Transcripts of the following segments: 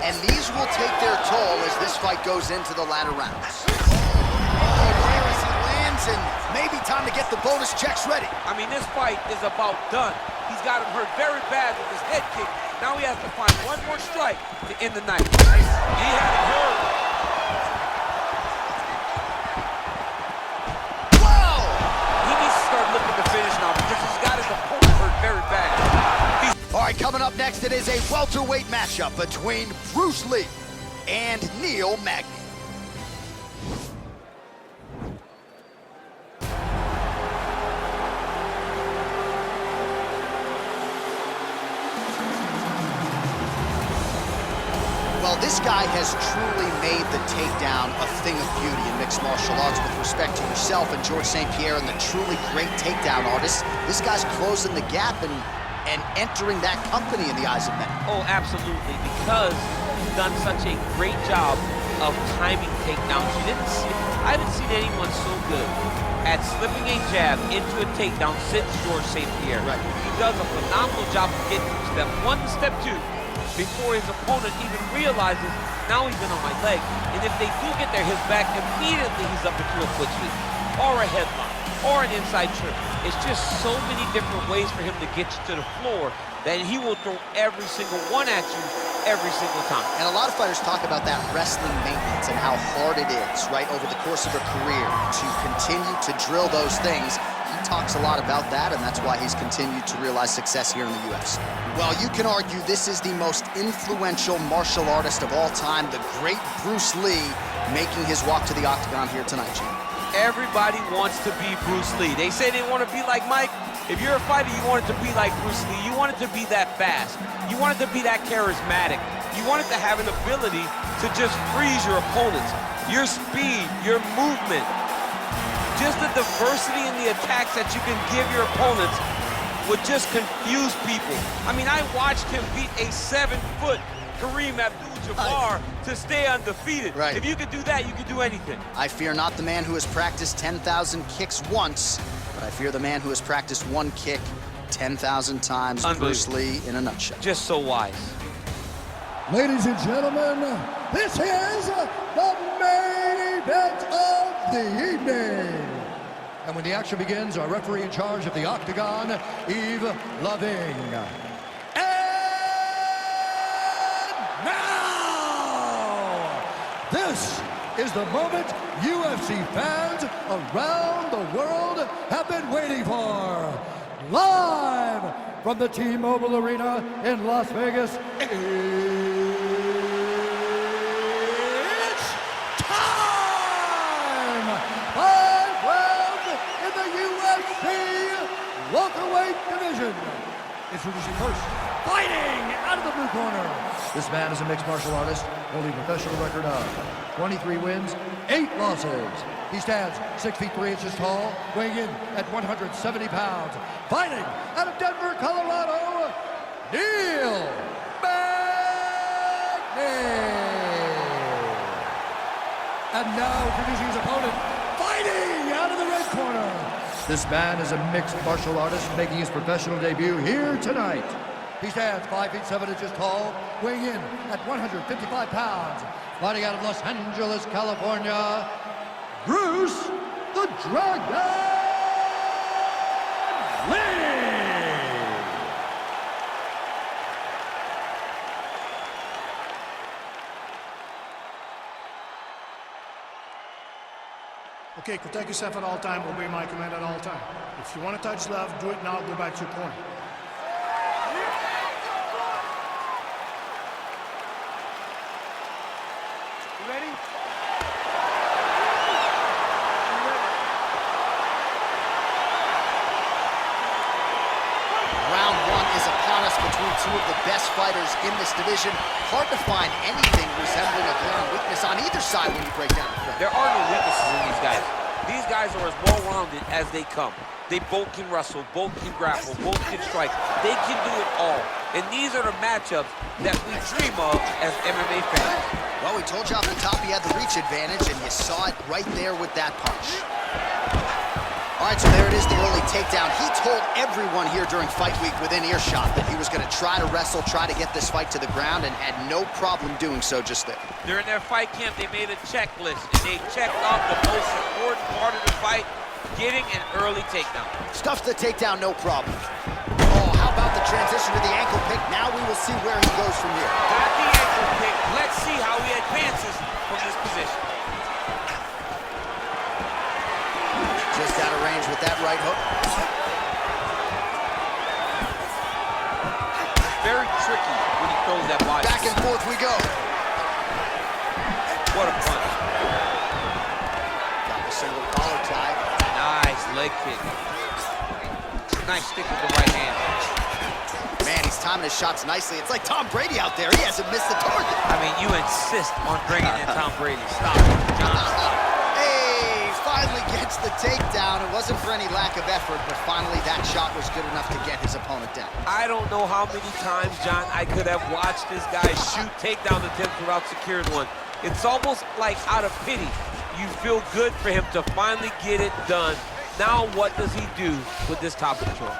And these will take their toll as this fight goes into the latter rounds. And maybe time to get the bonus checks ready. I mean, this fight is about done. He's got him hurt very bad with his head kick. Now he has to find one more strike to end the night. He had it hurt. Whoa! He needs to start looking to finish now because he's got his opponent hurt very bad. All right, coming up next, it is a welterweight matchup between Bruce Lee and Magny. Well, this guy has truly made the takedown a thing of beauty in mixed martial arts with respect to yourself and George St. Pierre and the truly great takedown artists. This guy's closing the gap and entering that company in the eyes of many. Oh, absolutely, because he's done such a great job of timing takedowns. I haven't seen anyone so good at slipping a jab into a takedown since George St. Pierre. Right. He does a phenomenal job of getting from step one to step two before his opponent even realizes, now he's been on my leg. And if they do get their hits back, immediately he's up into a foot sweep, or a headlock, or an inside trip. It's just so many different ways for him to get you to the floor that he will throw every single one at you every single time. And a lot of fighters talk about that wrestling maintenance and how hard it is, right, over the course of a career to continue to drill those things. He talks a lot about that, and that's why he's continued to realize success here in the UFC. Well, you can argue this is the most influential martial artist of all time, the great Bruce Lee, making his walk to the octagon here tonight, Gene. Everybody wants to be Bruce Lee. They say they want to be like Mike. If you're a fighter, you want it to be like Bruce Lee. You want it to be that fast. You want it to be that charismatic. You want it to have an ability to just freeze your opponents. Your speed, your movement, just the diversity in the attacks that you can give your opponents would just confuse people. I mean, I watched him beat a 7-foot Kareem Abdul-Jabbar to stay undefeated. Right. If you could do that, you could do anything. I fear not the man who has practiced 10,000 kicks once, but I fear the man who has practiced one kick 10,000 times. Bruce Lee in a nutshell. Just so wise. Ladies and gentlemen, this is the main event of the evening. And when the action begins, our referee in charge of the octagon, Yves Loving. Now, this is the moment UFC fans around the world have been waiting for. Live from the T-Mobile Arena in Las Vegas, it's time! 5 rounds in the UFC welterweight division. Introducing first, fighting out of the blue corner. This man is a mixed martial artist, holding a professional record of 23 wins, 8 losses. He stands 6 feet 3 inches tall, weighing in at 170 pounds. Fighting out of Denver, Colorado, Magny. And now introducing his opponent, fighting out of the red corner. This man is a mixed martial artist making his professional debut here tonight. He stands 5 feet 7 inches tall, weighing in at 155 pounds. Fighting out of Los Angeles, California, Bruce the Dragon Lee! Okay, protect yourself at all time, obey my command at all time. If you want to touch love, do it now, go back to your corner. You ready? Round 1 is upon us between two of the best fighters in this division. Hard to find anything resembling a glaring weakness on either side when you break down the fight. There are no weaknesses in these guys. These guys are as well-rounded as they come. They both can wrestle, both can grapple, both can strike. They can do it all. And these are the matchups that we dream of as MMA fans. Well, we told you off the top he had the reach advantage, and you saw it right there with that punch. All right, so there it is, the early takedown. He told everyone here during fight week within earshot that he was going to try to wrestle, try to get this fight to the ground, and had no problem doing so just there. During their fight camp, they made a checklist, and they checked off the most important part of the fight, getting an early takedown. Stuffs the takedown, no problem. Oh, how about the transition to the ankle pick? Now we will see where he goes from here. Got the ankle pick. Let's see how he advances from this position. Just out of range with that right hook. Very tricky when he throws that body. Back and forth we go. What a punch. Got the single collar tie. Nice leg kick. Nice stick with the right hand. Man, he's timing his shots nicely. It's like Tom Brady out there. He hasn't missed the target. I mean, you insist on bringing in Tom Brady. Stop it, John. Hey, finally gets the takedown. It wasn't for any lack of effort, but finally that shot was good enough to get his opponent down. I don't know how many times, John, I could have watched this guy shoot takedown attempts without securing one. It's almost like out of pity. You feel good for him to finally get it done. Now what does he do with this top control?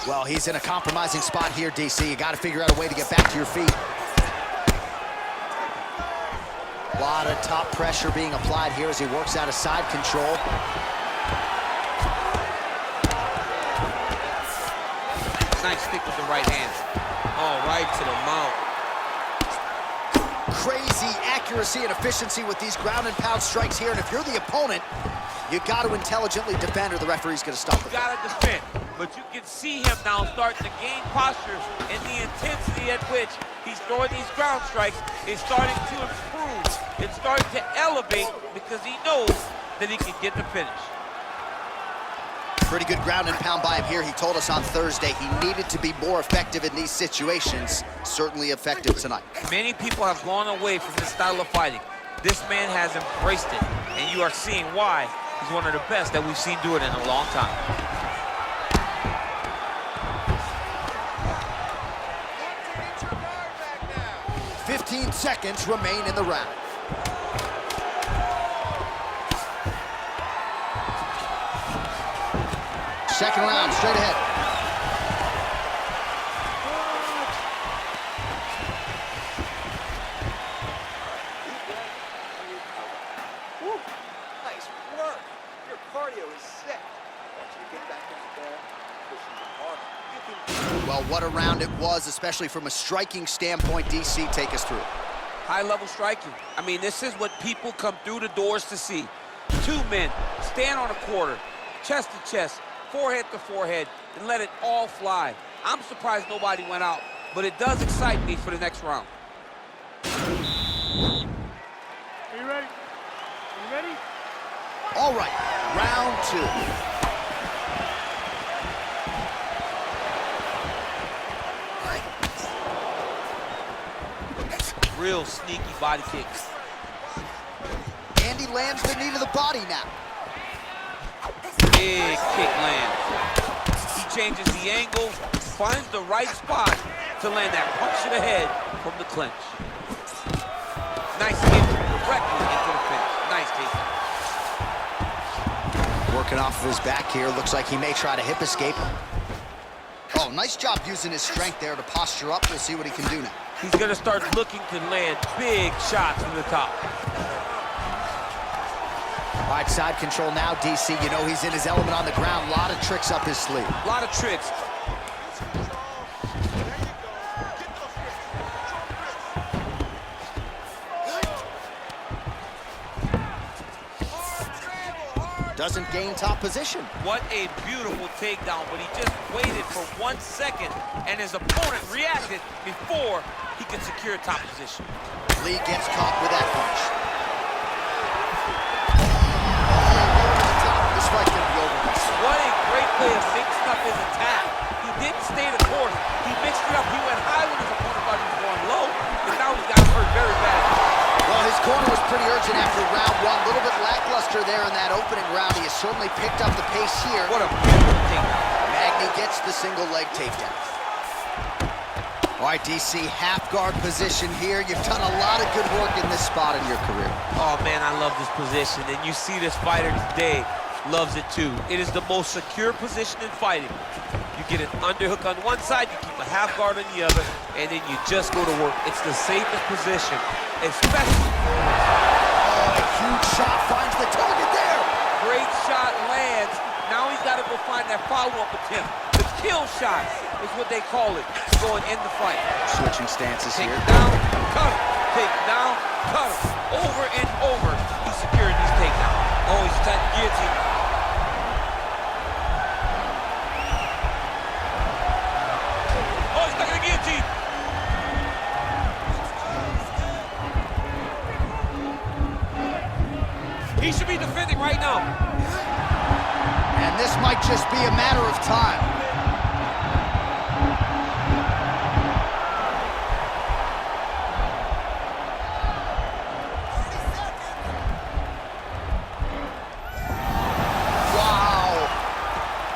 Well, he's in a compromising spot here, DC. You got to figure out a way to get back to your feet. A lot of top pressure being applied here as he works out of side control. Nice stick with the right hand. Oh, right to the mount. Crazy accuracy and efficiency with these ground and pound strikes here. And if you're the opponent, you got to intelligently defend or the referee's going to stop it. You got to defend. But you can see him now starting to gain posture, and the intensity at which he's throwing these ground strikes is starting to improve. It's starting to elevate because he knows that he can get the finish. Pretty good ground and pound by him here. He told us on Thursday he needed to be more effective in these situations. Certainly effective tonight. Many people have gone away from this style of fighting. This man has embraced it, and you are seeing why he's one of the best that we've seen do it in a long time. 15 seconds remain in the round. Second round, straight ahead. Woo. Nice work. Your cardio is sick. Once you get back in the ball, pushing it hard. Well, what a round it was, especially from a striking standpoint. DC, take us through. High-level striking. I mean, this is what people come through the doors to see. Two men stand on a quarter, chest to chest, forehead to forehead, and let it all fly. I'm surprised nobody went out, but it does excite me for the next round. Are you ready? Are you ready? All right, round two. Real sneaky body kicks. Andy lands the knee to the body now. Big kick lands. He changes the angle, finds the right spot to land that punch to the head from the clinch. Nice hit directly into the finish. Nice takedown. Working off of his back here. Looks like he may try to hip escape. Oh, nice job using his strength there to posture up. We'll see what he can do now. He's going to start looking to land big shots from the top. All right, side control now, DC. You know he's in his element on the ground. A lot of tricks up his sleeve. A lot of tricks. Doesn't gain top position. What a beautiful takedown, but he just waited for 1 second, and his opponent reacted before he could secure top position. Lee gets caught with that punch. This fight's gonna be over. What a great way of mixing up his attack. He didn't stay the course. He mixed it up. He went high when his opponent thought he was going low, and now he's got hurt very badly. Well, his corner was pretty urgent after round one. A little bit lackluster there in that opening round. He has certainly picked up the pace here. What a beautiful takedown. Magny gets the single leg takedown. All right, DC, half guard position here. You've done a lot of good work in this spot in your career. Oh, man, I love this position. And you see this fighter today loves it, too. It is the most secure position in fighting. You get an underhook on one side, you keep a half guard on the other, and then you just go to work. It's the safest position, especially. Oh, a huge shot finds the target there. Great shot lands. Now he's got to go find that follow-up attempt. The kill shot is what they call it, to go and end the fight. Switching stances Take here. it down, cut him. Take it down, cut him. Over and over, he's securing these takedowns. Oh, he's trying to guillotine. Oh, he's stuck in the guillotine. He should be defending right now. And this might just be a matter of time. Wow.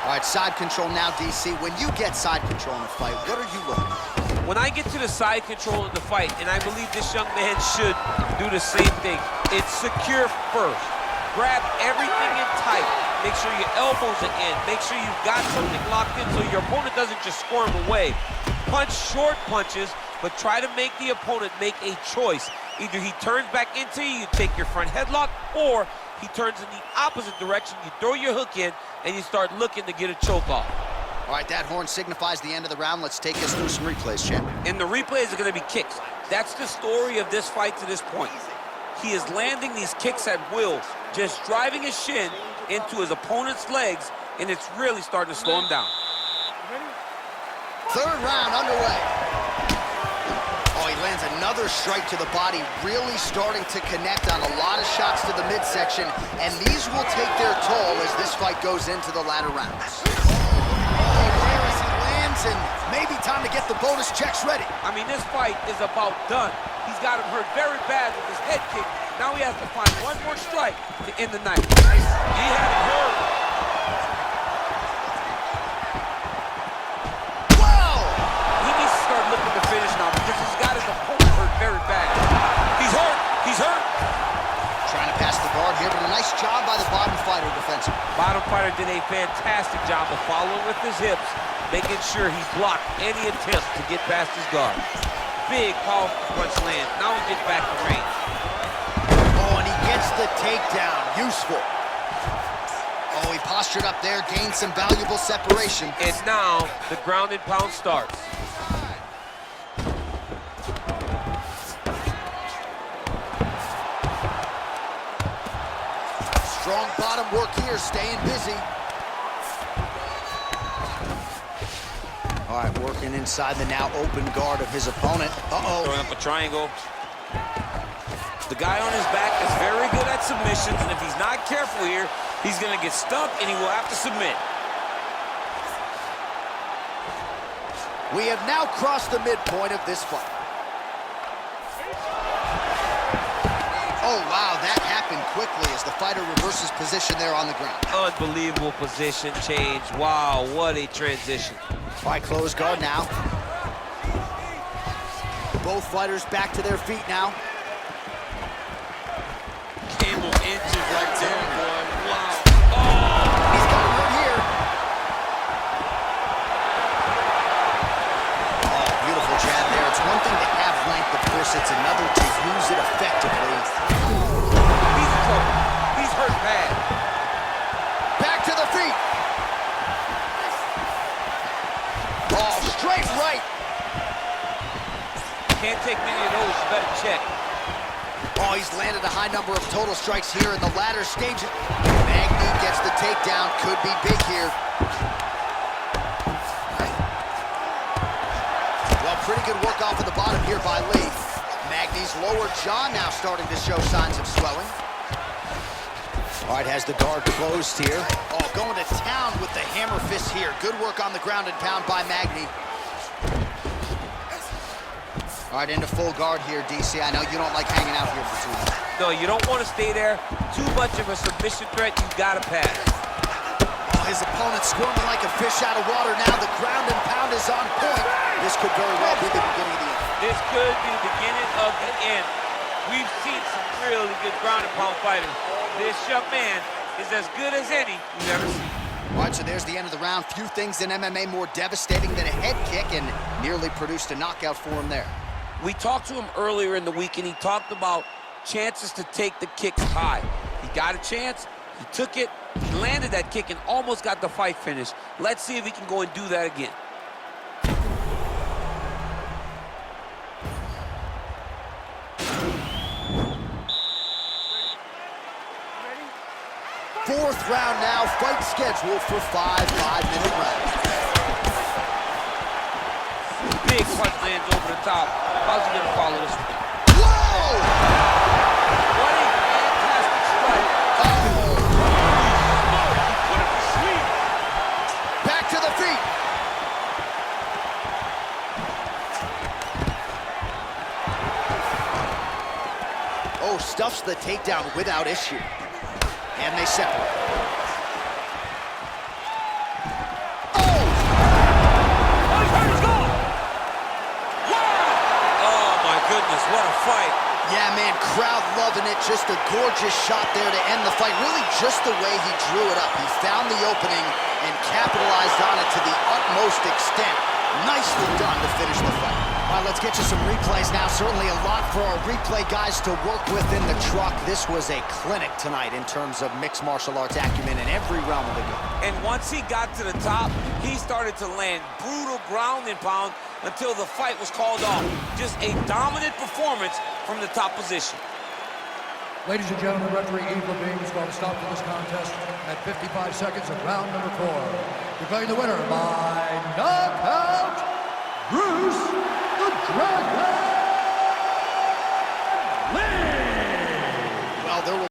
All right, side control now, DC. When you get side control in a fight, what are you looking for? When I get to the side control in the fight, and I believe this young man should do the same thing, it's secure first. Grab everything in tight. Make sure your elbows are in. Make sure you've got something locked in so your opponent doesn't just squirm away. Punch short punches, but try to make the opponent make a choice. Either he turns back into you, you take your front headlock, or he turns in the opposite direction, you throw your hook in, and you start looking to get a choke off. All right, that horn signifies the end of the round. Let's take us through some replays, champ. And the replays are going to be kicks. That's the story of this fight to this point. He is landing these kicks at will, just driving his shin into his opponent's legs, and it's really starting to slow him down. Third round underway. Oh, he lands another strike to the body, really starting to connect on a lot of shots to the midsection, and these will take their toll as this fight goes into the latter rounds. Oh, there as he lands, and maybe time to get the bonus checks ready. I mean, this fight is about done. He's got him hurt very bad with his head kick. Now he has to find one more strike to end the night. He had him hurt. Whoa! He needs to start looking to finish now because he's got his opponent hurt very bad. He's hurt. He's hurt. Trying to pass the guard here, but a nice job by the bottom fighter defensively. Bottom fighter did a fantastic job of following with his hips, making sure he blocked any attempt to get past his guard. Big, powerful punch land. Now he gets back to range. Oh, and he gets the takedown. Useful. Oh, he postured up there, gained some valuable separation. And now the ground and pound starts. Strong bottom work here, staying busy. All right, working inside the now open guard of his opponent. Uh-oh. Throwing up a triangle. The guy on his back is very good at submissions, and if he's not careful here, he's going to get stuck, and he will have to submit. We have now crossed the midpoint of this fight. Oh, wow, that happened quickly as the fighter reverses position there on the ground. Unbelievable position change. Wow, what a transition. All right, close guard now. Both fighters back to their feet now. Came of inches right there, boy. Wow. He's got him right here. Oh, beautiful jab there. It's one thing to have length, of course, it's another to use it effectively. He's in trouble. He's hurt bad. Back to the feet. Oh, straight right. Can't take many of those. You better check. Oh, he's landed a high number of total strikes here in the latter stages. Magny gets the takedown. Could be big here. Well, pretty good work off of the bottom here by Lee. Magny's lower jaw now starting to show signs of swelling. All right, has the guard closed here. Oh, going to town with the hammer fist here. Good work on the ground and pound by Magny. All right, into full guard here, DC. I know you don't like hanging out here for too long. No, you don't want to stay there. Too much of a submission threat, you gotta pass. Oh, his opponent squirming like a fish out of water now. The ground and pound is on point. This could very well be the beginning of the end. This could be the beginning of the end. We've seen some really good ground and pound fighters. This young man is as good as any we've ever seen. All right, so there's the end of the round. Few things in MMA more devastating than a head kick, and nearly produced a knockout for him there. We talked to him earlier in the week, and he talked about chances to take the kicks high. He got a chance, he took it, he landed that kick, and almost got the fight finished. Let's see if he can go and do that again. Fourth round now, fight scheduled for 5 5-minute rounds. Big punch lands over the top. How's he gonna follow this one? Whoa! What a fantastic strike. Put him to sleep. Back to the feet. Oh, stuffs the takedown without issue. And they separate. Oh! He's gone. Oh my goodness, what a fight. Yeah, man, crowd loving it. Just a gorgeous shot there to end the fight. Really just the way he drew it up. He found the opening and capitalized on it to the utmost extent. Nicely done to finish the fight. All right, let's get you some replays now. Certainly a lot for our replay guys to work with in the truck. This was a clinic tonight in terms of mixed martial arts acumen in every realm of the game. And once he got to the top, he started to land brutal ground and pound until the fight was called off. Just a dominant performance from the top position. Ladies and gentlemen, referee Eve Levine is going to stop to this contest at 55 seconds of round number 4. Declaring the winner by knockout, Bruce the Dragon